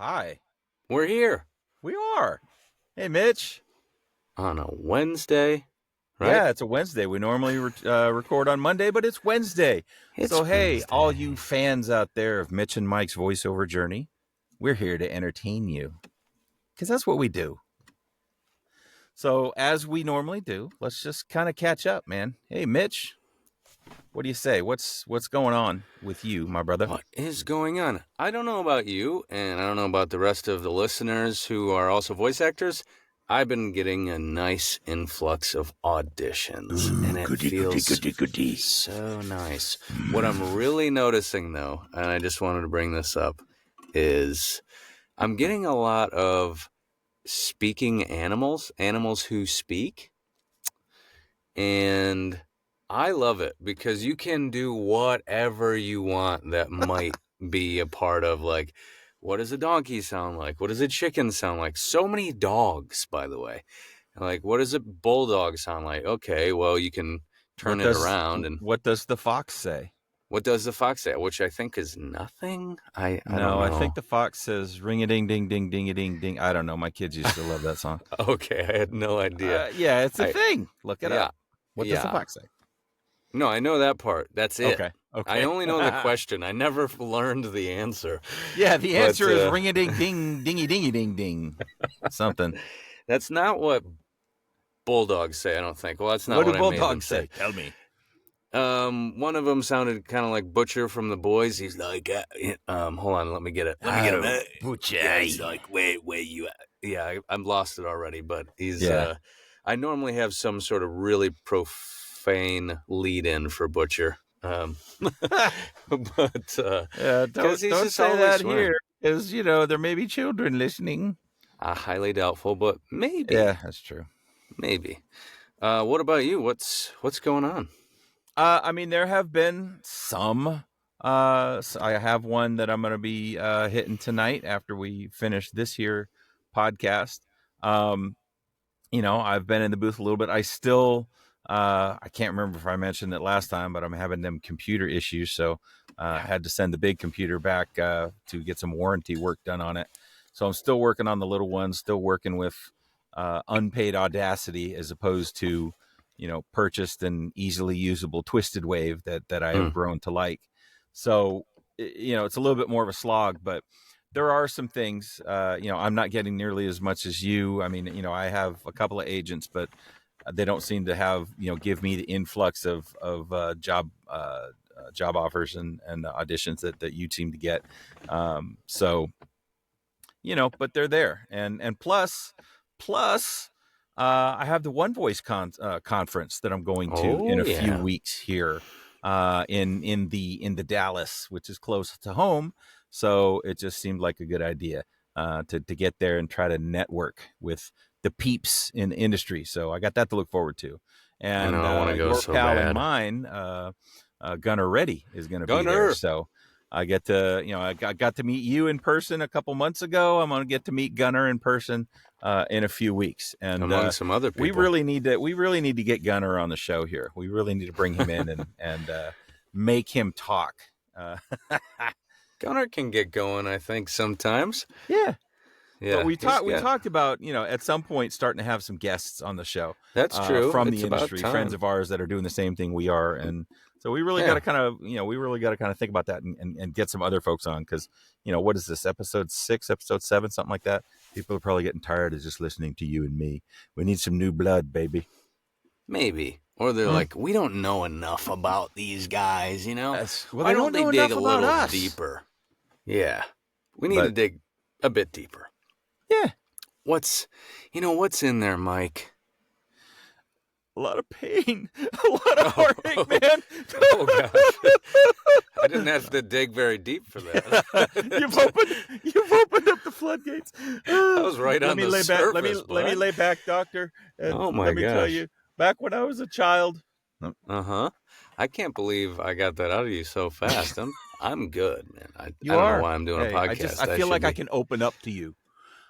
Hi. We're here We are. Hey, Mitch. on a Wednesday, right? Yeah, it's a Wednesday. We normally record on Monday, but it's Wednesday. It's So, hey, all you Wednesday. fans out there of Mitch and Mike's voiceover journey, we're here to entertain you because that's what we do. So, as we normally do, let's just kind of catch up, man. Hey, Mitch, what do you say? What's going on with you, my brother? What is going on? I don't know about you, and I don't know about the rest of the listeners who are also voice actors. I've been getting a nice influx of auditions, and it feels so nice. What I'm really noticing, though, and I just wanted to bring this up, is I'm getting a lot of speaking animals who speak. And I love it because you can do whatever you want that might be a part of, like, what does a donkey sound like? What does a chicken sound like? So many dogs, by the way. Like, what does a bulldog sound like? Okay, well, you can turn it around. And What does the fox say? what does the fox say? Which I think is nothing. I don't No, know. I think the fox says ring a ding ding ding ding a ding ding. I don't know. My kids used to love that song. Okay, I had no idea. Yeah, it's a I thing. Look it yeah up. What does the yeah. fox say? No, I know that part. That's it. Okay. I only know the question. I never learned the answer. Yeah, the answer But, is ring a ding ding dingy dingy ding ding. Something. That's not what bulldogs say, I don't think. Well, that's not What do what I made them bulldogs say. say? Tell me. One of them sounded kind of like Butcher from The Boys. He's like, hold on, let me get it. Butcher. Yeah, he's like, where you at? Yeah, I've lost it already, but he's, Yeah. I normally have some sort of really profane lead-in for Butcher. But, Yeah, don't he's just say always that swearing. here, because there may be children listening. Highly doubtful, but maybe. Yeah, that's true. Maybe. What about you? What's going on? I mean, there have been some. So I have one that I'm going to be hitting tonight after we finish this here podcast. Um, I've been in the booth a little bit. I still, I can't remember if I mentioned it last time, but I'm having them computer issues, so I had to send the big computer back to get some warranty work done on it. So I'm still working on the little one, still working with unpaid Audacity as opposed to purchased and easily usable Twisted Wave that I have grown to like. So it's a little bit more of a slog, but there are some things. I'm not getting nearly as much as you. I mean, I have a couple of agents, but they don't seem to have give me the influx of job offers and auditions that you seem to get. So but they're there, and plus. I have the One Voice conference that I'm going to in a few weeks here in the Dallas, which is close to home. So it just seemed like a good idea to get there and try to network with the peeps in the industry. So I got that to look forward to. And I know, I want to go your so pal bad. and mine, Gunner Reddy, is going to be there. So I get to, I got to meet you in person a couple months ago. I'm going to get to meet Gunner in person in a few weeks, and among some other people. we really need to get Gunner on the show here. We really need to bring him in and make him talk. Gunner can get going, I think, sometimes. Yeah. Yeah. But we talked about, at some point starting to have some guests on the show. That's true. From It's the industry, friends of ours that are doing the same thing we are. And so we really got to kind of, think about that and get some other folks on. Cause what is this, episode 6, episode 7, something like that? People are probably getting tired of just listening to you and me. We need some new blood, baby. Maybe. Or they're like, we don't know enough about these guys, Why don't they dig a little deeper? Yeah. We need to dig a bit deeper. Yeah. What's in there, Mike? A lot of pain, a lot of heartache, man. Oh gosh, I didn't have to dig very deep for that. You've opened up the floodgates. I was right on the surface. Let me lay back, doctor. And let me tell you, back when I was a child. I can't believe I got that out of you so fast. I'm good, man. I don't know why I'm doing a podcast. I feel like I can open up to you.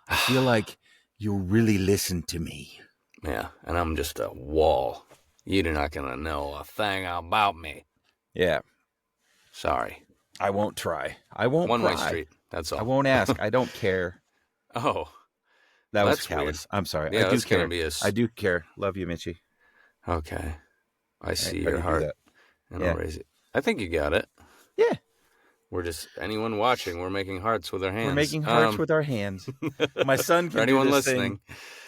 I feel like you'll really listen to me. Yeah, and I'm just a wall. You're not going to know a thing about me. Yeah. Sorry. I won't try. I won't One-way street. That's I all. won't ask. I don't care. Oh, That was that's weird. callous. I'm sorry. I Yeah, do that's gonna care. be a. I do care. Love you, Mitchie. Okay, I All right, see how do your you do heart, that? and I'll Yeah. raise it. I think you got it. Yeah. We're just anyone watching. We're making hearts with our We're hands. making hearts with our hands. My son For can do anyone this listening,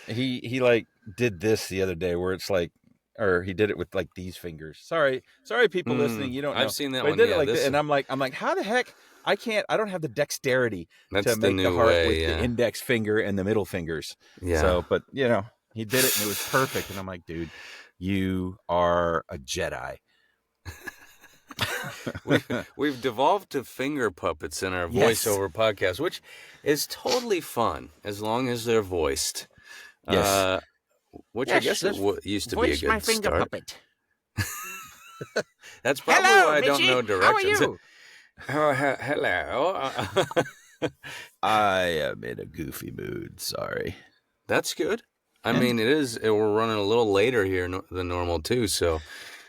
thing. He like did this the other day where it's like, or he did it with like these fingers. Sorry, people listening, you don't I've know. seen that But I one. did it Yeah, like this, this and I'm like, how the heck? I don't have the dexterity to that's the make the new heart way. with the Yeah, index finger and the middle fingers. yeah. So, but he did it and it was perfect. And I'm like, dude, you are a Jedi. We've devolved to finger puppets in our Yes. voiceover podcast, which is totally fun as long as they're voiced. Yes. Which I Yes, guess it used to be a good start. puppet. That's probably Hello, why I don't know Mitchie. How are directions. you? Oh, hello. I am in a goofy mood. Sorry. That's good. I Yeah. mean, it is. We're running a little later here than normal too, so I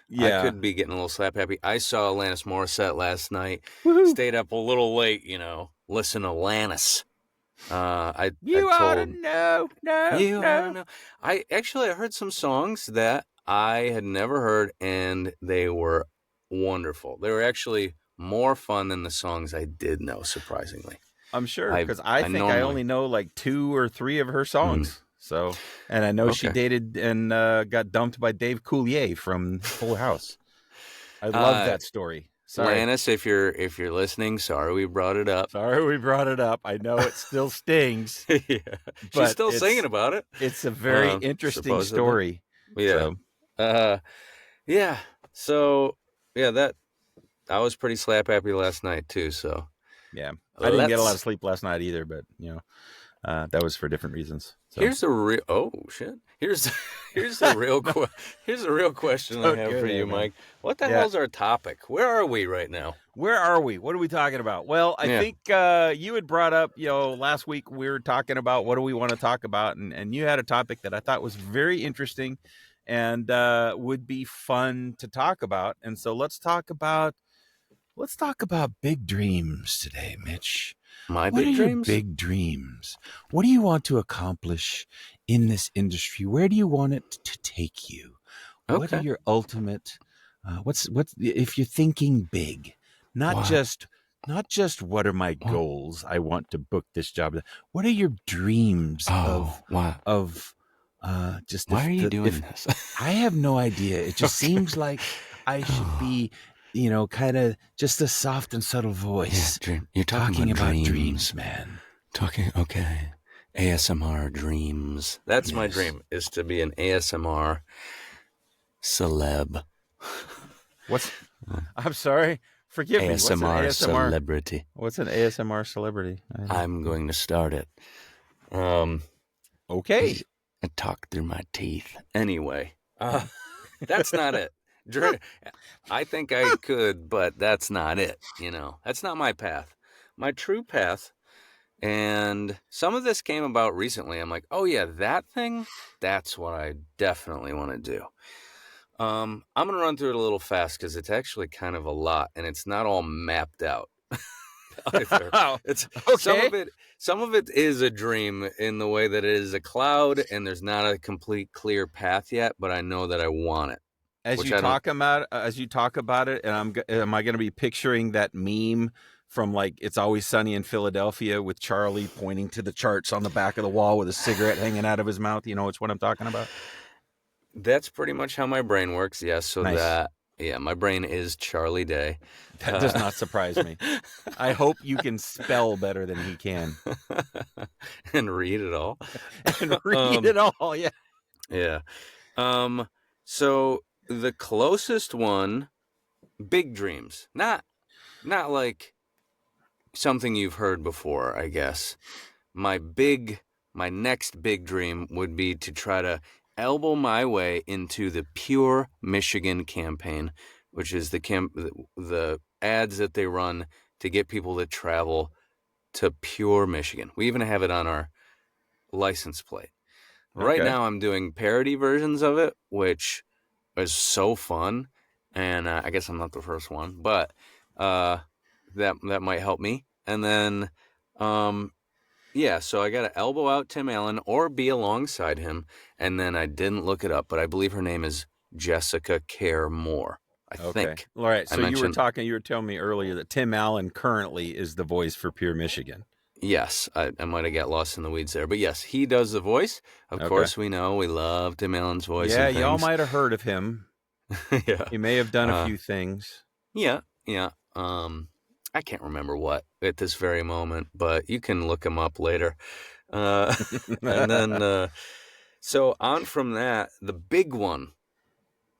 Yeah. could be getting a little slap happy. I saw Alanis Morissette last night. Woohoo. Stayed up a little late, listen to Alanis. I You ought to told know. you I No. don't know. I heard some songs that I had never heard, and they were wonderful. They were actually more fun than the songs I did know, surprisingly. I'm sure, I because I think I normally only know like 2 or 3 of her songs. So, and I know she okay. dated and got dumped by Dave Coulier from Full House. I love that story. Sorry. Lannis, if you're listening, sorry we brought it up. Sorry we brought it up. I know it still stings. Yeah. She's still singing about it. It's a very interesting supposedly. story. Yeah. So. Yeah. So yeah, I was pretty slap happy last night too. So yeah, I didn't get a lot of sleep last night either, but that was for different reasons. So. Here's a real Here's a real here's a real question I have for you, Mike. What the hell's our topic? Where are we right now? Where are we? What are we talking about? Well, I think you had brought up, last week we were talking about what do we want to talk about, and you had a topic that I thought was very interesting and would be fun to talk about. And so let's talk about big dreams today, Mitch. What are dreams? your big dreams? What do you want to accomplish in this industry? Where do you want it to take you? Okay. What are your ultimate? What's if you're thinking big, not just what are my goals? I want to book this job. What are your dreams of just? Why are you doing this? I have no idea. It just seems like I should be. Kind of just a soft and subtle voice. Yeah, you're talking about dreams, man. Okay. ASMR dreams. That's my dream, is to be an ASMR celeb. I'm sorry. Forgive me. What's an ASMR celebrity? What's an ASMR celebrity? I'm going to start it. Okay. I talk through my teeth. Anyway, that's not it. I think I could, but that's not it. That's not my path. My true path, and some of this came about recently. I'm like, oh yeah, that thing, that's what I definitely want to do. I'm going to run through it a little fast because it's actually kind of a lot, and it's not all mapped out. It's okay. Some of it is a dream in the way that it is a cloud, and there's not a complete clear path yet, but I know that I want it. As you talk about it, and am I going to be picturing that meme from like It's Always Sunny in Philadelphia with Charlie pointing to the charts on the back of the wall with a cigarette hanging out of his mouth? You know, it's what I'm talking about. That's pretty much how my brain works. Yes, so nice. My brain is Charlie Day. That does not surprise me. I hope you can spell better than he can, and read it all. Yeah. Yeah. So the closest one, big dreams, not like something you've heard before, I guess. My next big dream would be to try to elbow my way into the Pure Michigan campaign, which is the ads that they run to get people to travel to Pure Michigan. We even have it on our license plate. Okay. Right now I'm doing parody versions of it, which is so fun, and I guess I'm not the first one, but that might help me. And then Yeah, so I got to elbow out Tim Allen or be alongside him, and then I didn't look it up, but I believe her name is Jessica Care Moore. I Okay. think All right. I So you mentioned. were telling me earlier that Tim Allen currently is the voice for Pure Michigan. Yes, I might have got lost in the weeds there, but yes, he does the voice. Of Okay. course, we know we love Tim Allen's voice Yeah, and y'all things. might have heard of him. Yeah, He may have done a uh, few things. yeah, yeah. I can't remember what at this very moment, but you can look him up later. Uh, and then, so on from that, the big one,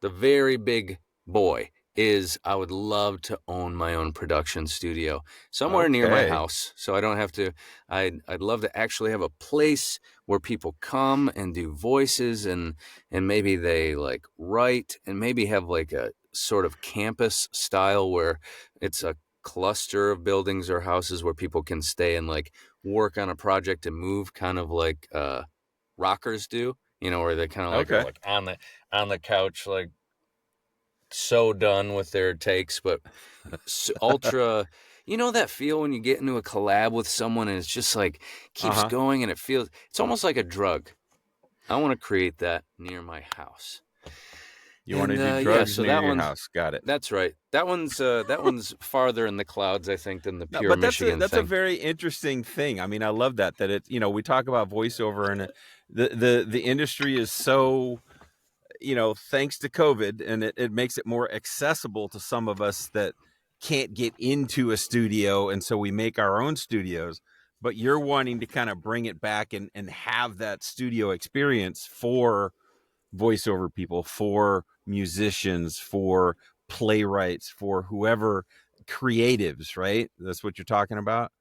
the very big boy, is I would love to own my own production studio somewhere near my Okay. house, so I don't have to. I'd love to actually have a place where people come and do voices, and maybe they like write, and maybe have like a sort of campus style where it's a cluster of buildings or houses where people can stay and like work on a project and move, kind of like rockers do, where they kind of like are Okay. like on the couch, like so done with their takes, but ultra. That feel when you get into a collab with someone and it's just like keeps Uh-huh. going, and it's almost like a drug. I want to create that near my house. You want And to do yeah, drugs so near that your one's house. Got it. that's right. That one's farther in the clouds, I think, than the No, pure but that's a Michigan that's a thing. very interesting thing. I mean, I love that it, we talk about voiceover and the industry is so, thanks to COVID, and it makes it more accessible to some of us that can't get into a studio, and so we make our own studios. But you're wanting to kind of bring it back and have that studio experience for voiceover people, for musicians, for playwrights, for whoever creatives, right? That's what you're talking about.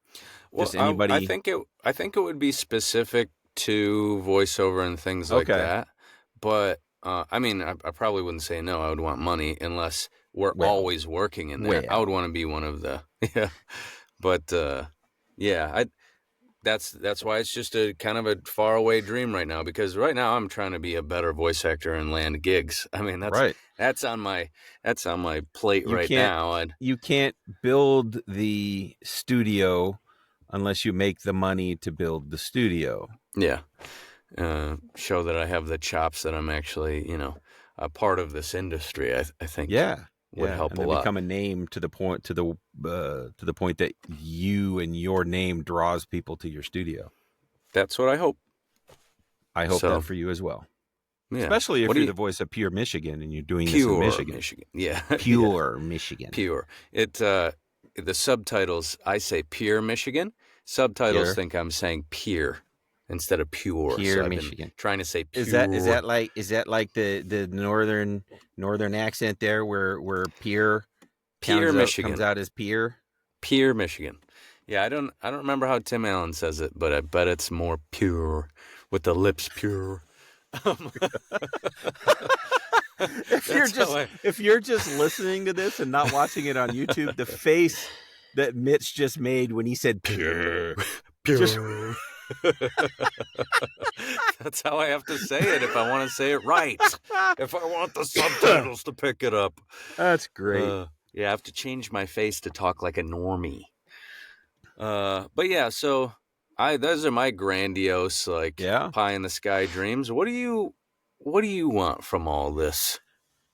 Well, Just I anybody. think it would be specific to voiceover and things like Okay. that. But I mean, I probably wouldn't say no. I would want money unless we're Well, always working in there. I would well, want to be one of the yeah. But yeah, that's why it's just a kind of a faraway dream right now, because right now I'm trying to be a better voice actor and land gigs. I mean, right. that's on my that's on my plate You right can't now, and you can't build the studio unless you make the money to build the studio. yeah. Show that I have the chops, that I'm actually, a part of this industry. I think Yeah. would Yeah, help and a then lot. become a name to the point that you and your name draws people to your studio. That's what I hope. I hope that So for you as well. yeah, Especially if what do you're you the voice of Pure Michigan and you're doing this in pure Michigan. Michigan? Yeah, yeah, Pure Michigan. pure. The subtitles, I say pure Michigan. Subtitles Pure think I'm saying peer instead of pure. So Pure I've been Michigan. trying to say Is that is pure, that like is that like the northern accent there where Pure pure comes Michigan, out as Pure? pure Michigan. Yeah, I don't remember how Tim Allen says it, but I bet it's more pure with the lips pure. Um, if you're that's how just I. if you're just listening to this and not watching it on YouTube, the face that Mitch just made when he said Pure just Pure. That's how I have to say it if I want to say it right. If I want the subtitles to pick it up. That's great. Yeah, I have to change my face to talk like a normie. But yeah, so those are my grandiose, like, Yeah. pie in the sky dreams. What do you want from all this?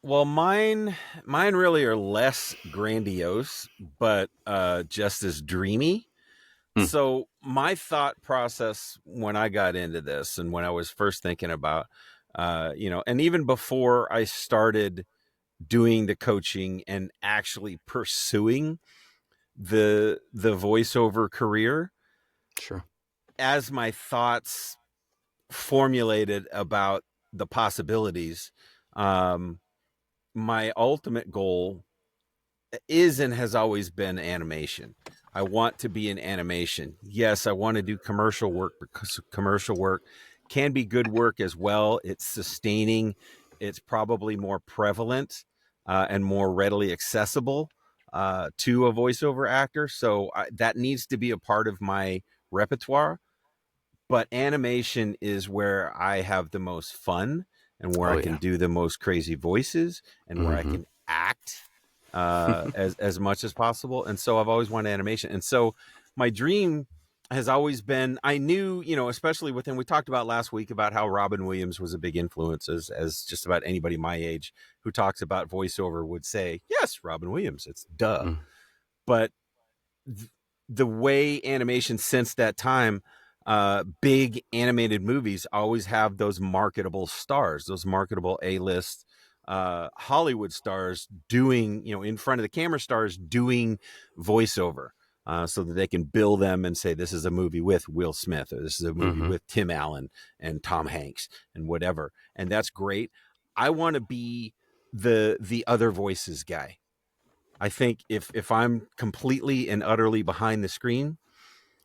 Well, mine really are less grandiose, but just as dreamy. Hmm, So my thought process when I got into this and when I was first thinking about, and even before I started doing the coaching and actually pursuing the voiceover career, sure. as my thoughts formulated about the possibilities, um, my ultimate goal is and has always been animation. I want to be in animation. Yes, I want to do commercial work because commercial work can be good work as well. It's sustaining. It's probably more prevalent and more readily accessible to a voiceover actor. So that needs to be a part of my repertoire. But animation is where I have the most fun and where Oh I can yeah. do the most crazy voices and where I Mm-hmm. can act as much as possible. And so I've always wanted animation. And so my dream has always been, I knew, especially within, we talked about last week about how Robin Williams was a big influence, as just about anybody my age who talks about voiceover would say, yes, Robin Williams, it's duh. But the way animation since that time, big animated movies always have those marketable stars, those marketable A-list Hollywood stars doing, in front of the camera, stars doing voiceover. So that they can bill them and say, this is a movie with Will Smith, or this is a movie with Tim Allen and Tom Hanks and whatever. And that's great. I want to be the other voices guy. I think if I'm completely and utterly behind the screen,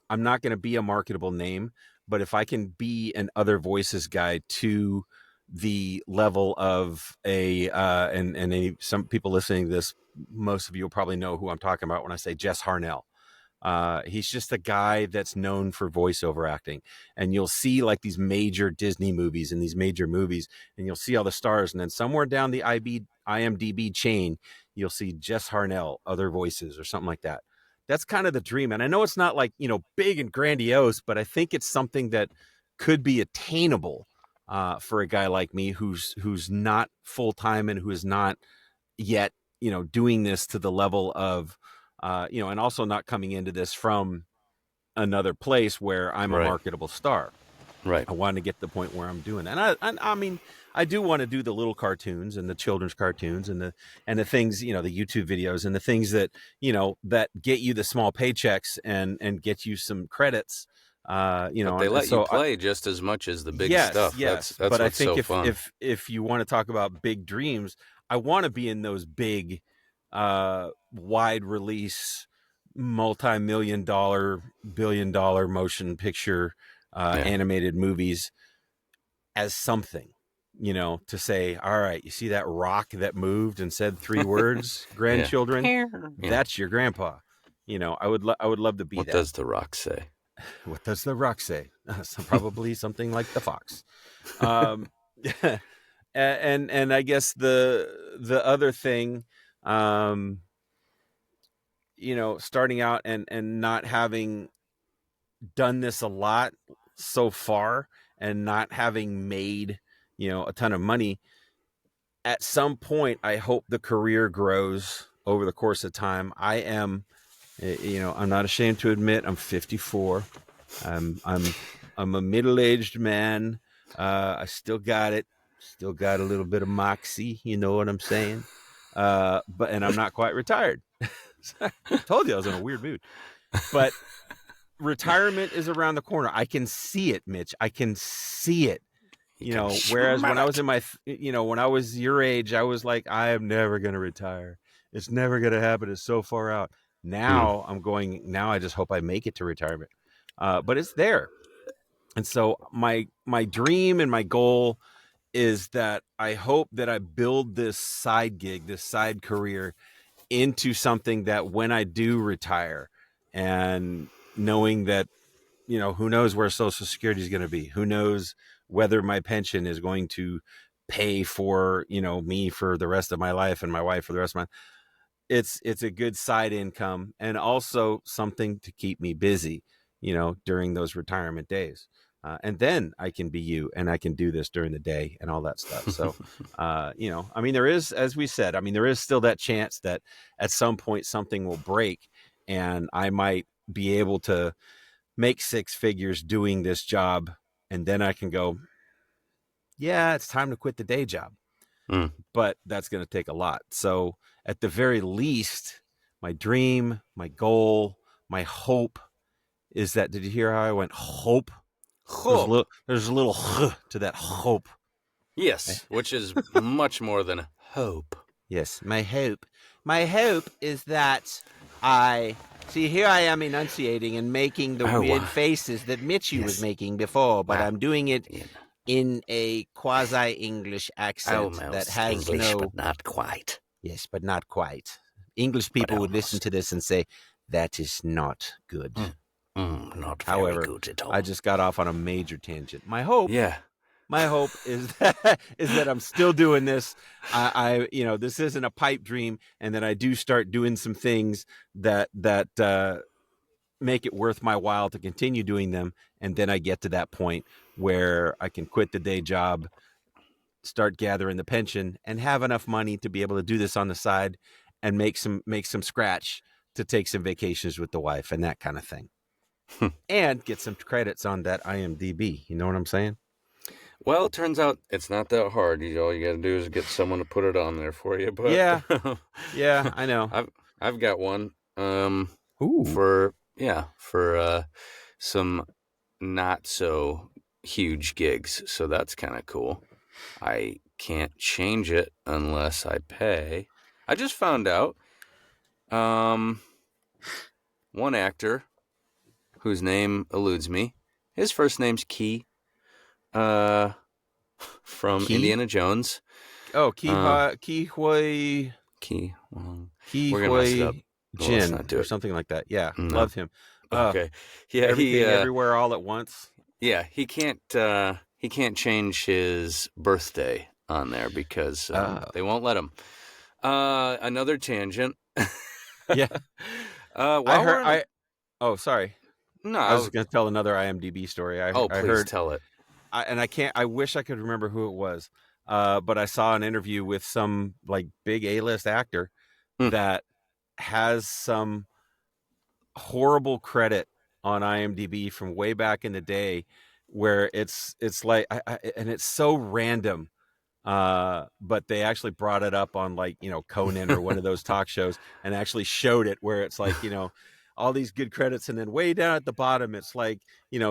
I'm not going to be a marketable name. But if I can be an other voices guy to the level of some people listening to this, most of you will probably know who I'm talking about when I say Jess Harnell. He's just a guy that's known for voiceover acting, and you'll see like these major Disney movies and these major movies, and you'll see all the stars, and then somewhere down the IMDb chain, you'll see Jess Harnell, other voices, or something like that. That's kind of the dream, and I know it's not like big and grandiose, but I think it's something that could be attainable for a guy like me who's not full time and who is not yet doing this to the level of and also not coming into this from another place where I'm a marketable star. Right. I want to get to the point where I'm doing that. And I mean, I do want to do the little cartoons and the children's cartoons and the things, the YouTube videos and the things that, that get you the small paychecks and get you some credits. But they let you play just as much as the big stuff. Yes. That's but what's I think so fun. if you want to talk about big dreams, I want to be in those big, wide release, multi-million-dollar, billion-dollar motion picture animated movies as something, to say, all right, you see that rock that moved and said 3 words, grandchildren? Yeah. That's your grandpa. I would love to be what that. What does the rock say? What does the rock say? Probably something like the fox. And I guess the other thing, starting out and not having done this a lot so far and not having made, a ton of money, at some point, I hope the career grows over the course of time. I am, I'm not ashamed to admit I'm 54. I'm a middle-aged man. I still got it. Still got a little bit of moxie. You know what I'm saying? And I'm not quite retired. I told you I was in a weird mood. But retirement is around the corner. I can see it, Mitch. I can see it. Whereas when I was in my, when I was your age, I was like, I am never going to retire. It's never going to happen. It's so far out. Now now I just hope I make it to retirement. But it's there. And so my dream and my goal is that I hope that I build this side gig, this side career into something that when I do retire, and knowing that, who knows where Social Security is going to be, who knows whether my pension is going to pay for, me for the rest of my life and my wife for the rest of my, it's a good side income and also something to keep me busy, during those retirement days. And then I can be you and I can do this during the day and all that stuff. So, there is, as we said, there is still that chance that at some point something will break and I might be able to make 6 figures doing this job. And then I can go, yeah, it's time to quit the day job. But that's going to take a lot. So at the very least, my dream, my goal, my hope is that, did you hear how I went hope? Hope. There's a little to that hope. Yes, which is much more than hope. Yes, my hope. My hope is that see, here I am enunciating and making the weird faces that Mitchie was making before, but I'm doing it in a quasi-English accent that has English, but not quite. Yes, but not quite. English people would listen to this and say, that is not good. Not However, very good at all. I just got off on a major tangent. My hope is that I'm still doing this. I this isn't a pipe dream, and that I do start doing some things that make it worth my while to continue doing them. And then I get to that point where I can quit the day job, start gathering the pension, and have enough money to be able to do this on the side and make some scratch to take some vacations with the wife and that kind of thing. And get some credits on that IMDb. You know what I'm saying? Well, it turns out it's not that hard. All you got to do is get someone to put it on there for you. But yeah, I know. I've got one. Ooh. For some not so huge gigs, so that's kind of cool. I can't change it unless I pay. I just found out one actor whose name eludes me. His first name's Key. From Key? Indiana Jones. Oh, Ki Hui. Key. Ki We're gonna mess it up. Hui Well, let's Jin not do or it. something like that. Yeah, No. loved him. Okay. Yeah, Everything, everywhere, all at once. Yeah, he can't change his birthday on there because they won't let him. Another tangent. Yeah. Oh, sorry. No, I was going to tell another IMDb story. I please heard, tell it. I wish I could remember who it was. But I saw an interview with some like big A-list actor that has some horrible credit on IMDb from way back in the day, where it's like, and it's so random. But they actually brought it up on like, Conan or one of those talk shows and actually showed it, where it's like, all these good credits, and then way down at the bottom it's like,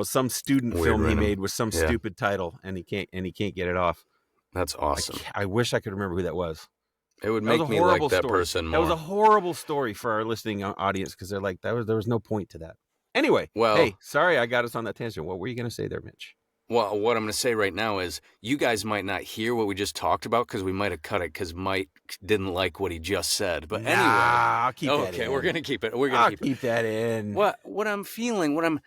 some student Weird film random. he made with some stupid title, and he can't get it off. That's awesome. I wish I could remember who that was. It would make me like that story. person more. That was a horrible story for our listening audience, because they're like, there was no point to that. Anyway, well, hey, sorry I got us on that tangent. What were you going to say there, Mitch? Well, what I'm going to say right now is you guys might not hear what we just talked about because we might have cut it because Mike didn't like what he just said. But anyway, I'll keep that in. Okay, we're going to keep it. We're I'll going to keep that in. What I'm feeling, what I'm,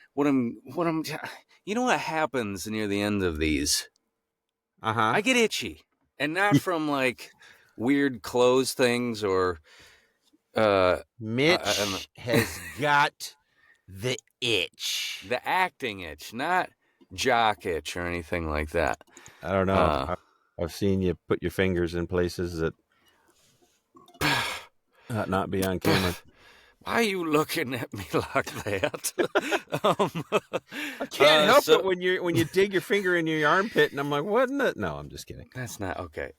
you know what happens near the end of these? I get itchy, and not from like weird clothes things or. Mitch has got the itch. The acting itch, not jock itch or anything like that. I don't know. I've seen you put your fingers in places that not be on camera. Why are you looking at me like that? I can't help it when you dig your finger in your armpit, and I'm like, what in the? No, I'm just kidding. That's not okay.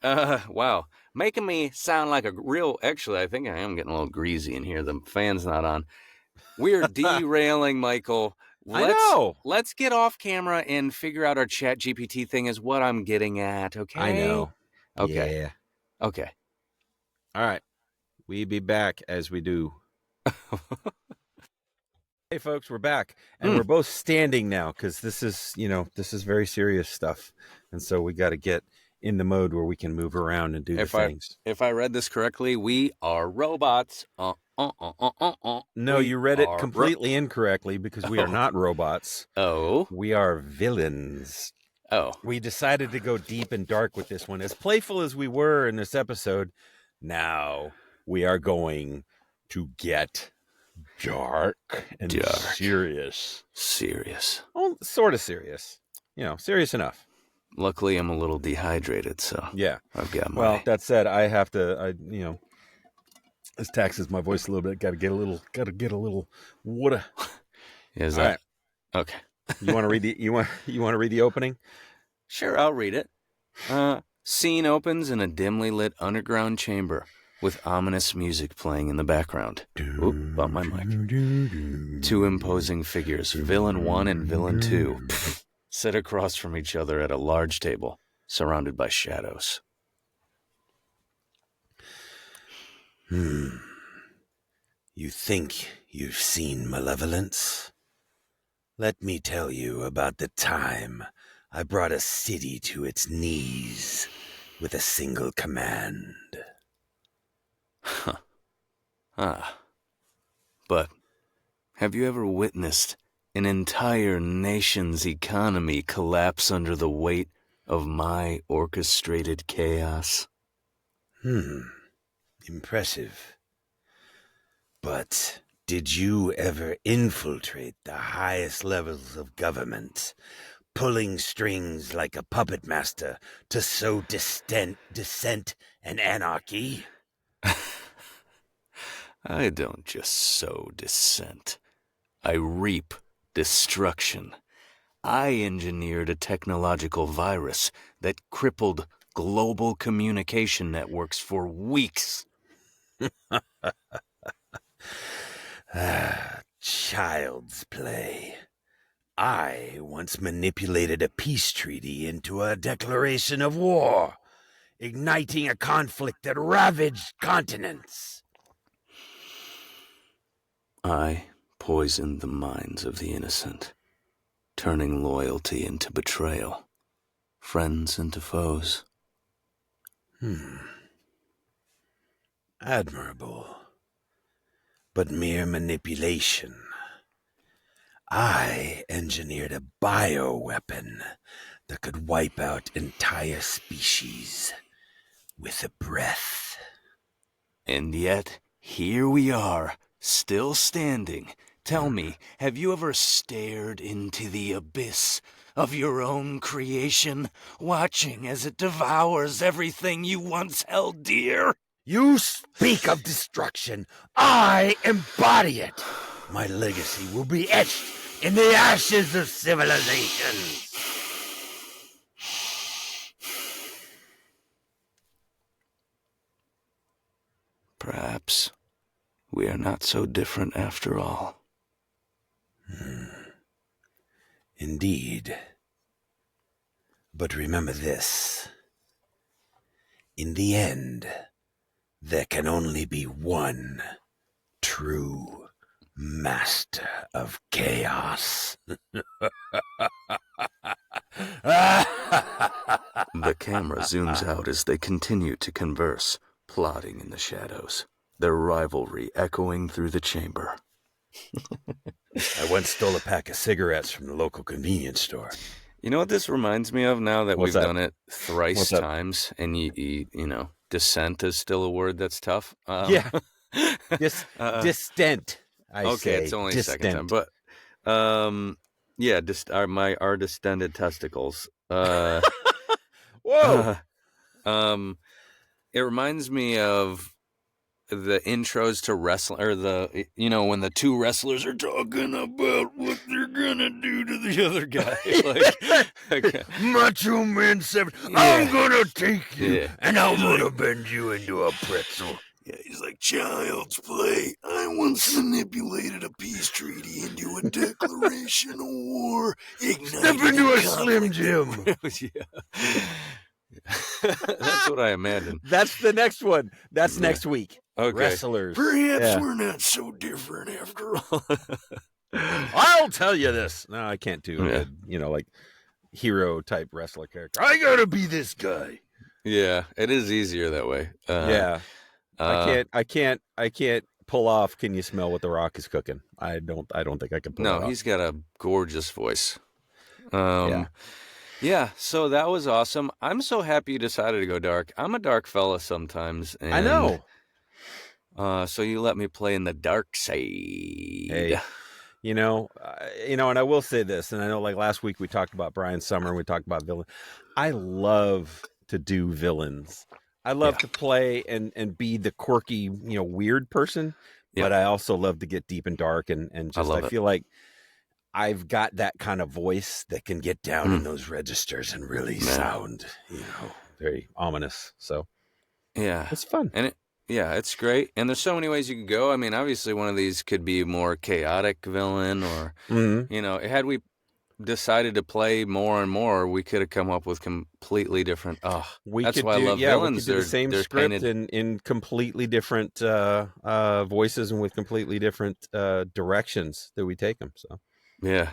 Wow, making me sound like a real. Actually, I think I am getting a little greasy in here. The fan's not on. We're derailing, Michael. I know. Let's get off camera and figure out our Chat GPT thing. Is what I'm getting at. Okay. I know. Okay. Yeah. Okay. All right. We be back as we do. Hey folks, we're back, and we're both standing now because this is very serious stuff, and so we got to get in the mode where we can move around and do the things. If I read this correctly, we are robots. No, you read it completely incorrectly, because we are not robots. Oh, we are villains. Oh, we decided to go deep and dark with this one. As playful as we were in this episode, now we are going to get dark and serious. Serious. Well, sort of serious. Serious enough. Luckily, I'm a little dehydrated, so yeah, I've got my. Well, that said, I have to. This taxes my voice a little bit. Got to get a little water. Is that right. Okay? You want to read the you want to read the opening? Sure, I'll read it. Scene opens in a dimly lit underground chamber with ominous music playing in the background. Oop, bumped my mic. Two imposing figures, Villain 1 and Villain 2, sit across from each other at a large table, surrounded by shadows. You think you've seen malevolence? Let me tell you about the time I brought a city to its knees with a single command. But have you ever witnessed an entire nation's economy collapse under the weight of my orchestrated chaos? Impressive. But did you ever infiltrate the highest levels of government, pulling strings like a puppet master to sow dissent and anarchy? I don't just sow dissent. I reap destruction. I engineered a technological virus that crippled global communication networks for weeks. Child's play. I once manipulated a peace treaty into a declaration of war, igniting a conflict that ravaged continents. I poisoned the minds of the innocent, turning loyalty into betrayal, friends into foes. Admirable. But mere manipulation. I engineered a bioweapon that could wipe out entire species with a breath. And yet, here we are, still standing. Tell me, have you ever stared into the abyss of your own creation, watching as it devours everything you once held dear? You speak of destruction. I embody it. My legacy will be etched in the ashes of civilizations. Perhaps we are not so different after all. Indeed. But remember this. In the end, there can only be one true master of chaos. The camera zooms out as they continue to converse, plotting in the shadows, their rivalry echoing through the chamber. I once stole a pack of cigarettes from the local convenience store. You know what this reminds me of now that What's we've that? done it thrice What's that? times, and you know, dissent is still a word that's tough. Yeah. Distant. I okay, say. it's only distant. the second time, but yeah, our distended testicles. Whoa. It reminds me of the intros to wrestling, or when the two wrestlers are talking about what they're gonna do to the other guy. Like, Macho Man 7, Yeah. I'm gonna take you, Yeah. and I'm gonna bend you into a pretzel. yeah, he's like, child's play. I once manipulated a peace treaty into a declaration of war. Step into a Slim Jim. Yeah. That's what I imagine. That's the next one. That's Yeah. next week. Okay. Wrestlers. Perhaps Yeah. we're not so different after all. I'll tell you this. No, I can't do Yeah. a like hero type wrestler character. I gotta be this guy. Yeah, it is easier that way. Yeah. I can't pull off Can You Smell What the Rock is Cooking? I don't think I can pull it No, off. he's got a gorgeous voice. Yeah. Yeah, so that was awesome. I'm so happy you decided to go dark. I'm a dark fella sometimes. And, I know. So you let me play in the dark side. Hey, and I will say this, and I know like last week we talked about Brian Summer and we talked about villain. I love to do villains. I love to play and be the quirky, weird person, but I also love to get deep and dark and just I feel like I've got that kind of voice that can get down in those registers and really sound, very ominous. So yeah, it's fun. And it's great. And there's so many ways you can go. I mean, obviously one of these could be a more chaotic villain or, had we decided to play more and more, we could have come up with completely different. I love villains. We could do the same script in completely different voices and with completely different directions that we take them. So yeah,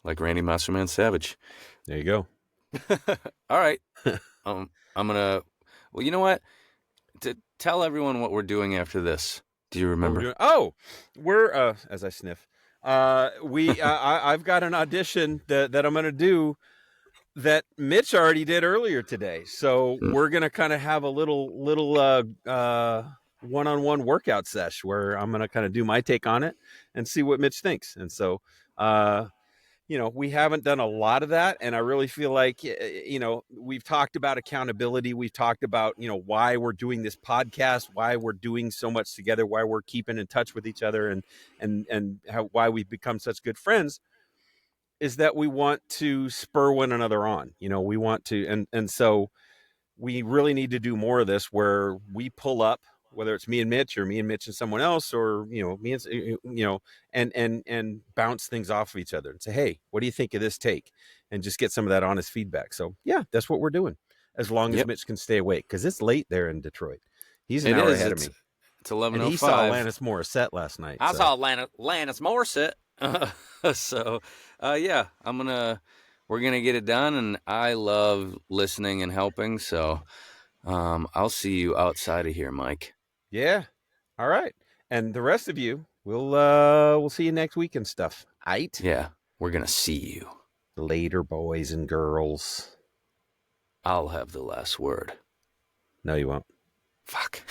like Randy Master Man Savage. There you go. All right. I'm gonna. Well, you know what? To tell everyone what we're doing after this. Do you remember? We're as I sniff. I've got an audition that I'm going to do that Mitch already did earlier today. So we're going to kind of have a little one-on-one workout sesh where I'm going to kind of do my take on it and see what Mitch thinks. And so, we haven't done a lot of that. And I really feel like, we've talked about accountability. We've talked about, why we're doing this podcast, why we're doing so much together, why we're keeping in touch with each other, and why we've become such good friends is that we want to spur one another on. We want to, and so we really need to do more of this where we pull up, whether it's me and Mitch or me and Mitch and someone else, or, me and, and bounce things off of each other and say, hey, what do you think of this take? And just get some of that honest feedback. So yeah, that's what we're doing as long as Mitch can stay awake. Cause it's late there in Detroit. He's an hour ahead of me. It's 11:05. And he saw Alanis Morissette last night. I saw Alanis Morissette. So, we're going to get it done. And I love listening and helping. So, I'll see you outside of here, Mike. Yeah. All right. And the rest of you, we'll see you next week and stuff. Aight? Yeah. We're going to see you. Later, boys and girls. I'll have the last word. No, you won't. Fuck.